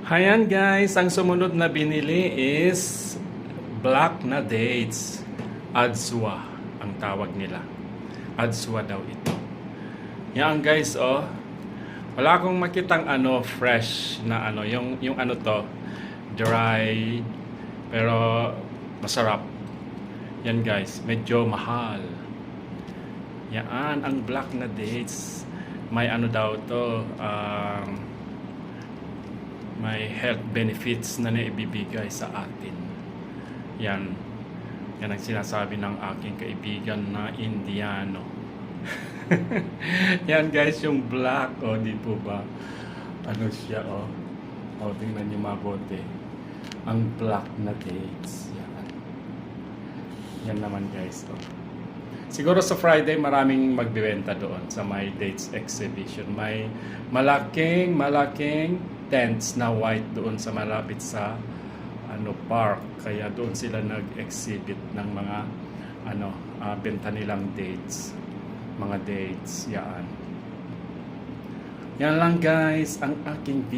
Ayan guys, ang sumunod na binili is black na dates. Adswa ang tawag nila. Adswa daw ito. Yan guys, oh. Wala akong makitang fresh na yung ano to, dry, pero masarap. Yan guys, medyo mahal. Yan, ang black na dates. May daw to, may health benefits na naibibigay sa atin. Yan ang sinasabi ng aking kaibigan na Indiano. Yan guys, yung black, di po ba? Ano siya, tingnan niyo mabuti. Ang black na dates. Yan naman guys, Siguro sa Friday maraming magbebenta doon sa may dates exhibition. May malaking tents na white doon sa malapit sa park. Kaya doon sila nag-exhibit ng mga benta nilang dates. Mga dates, yan. Yan lang guys ang aking video.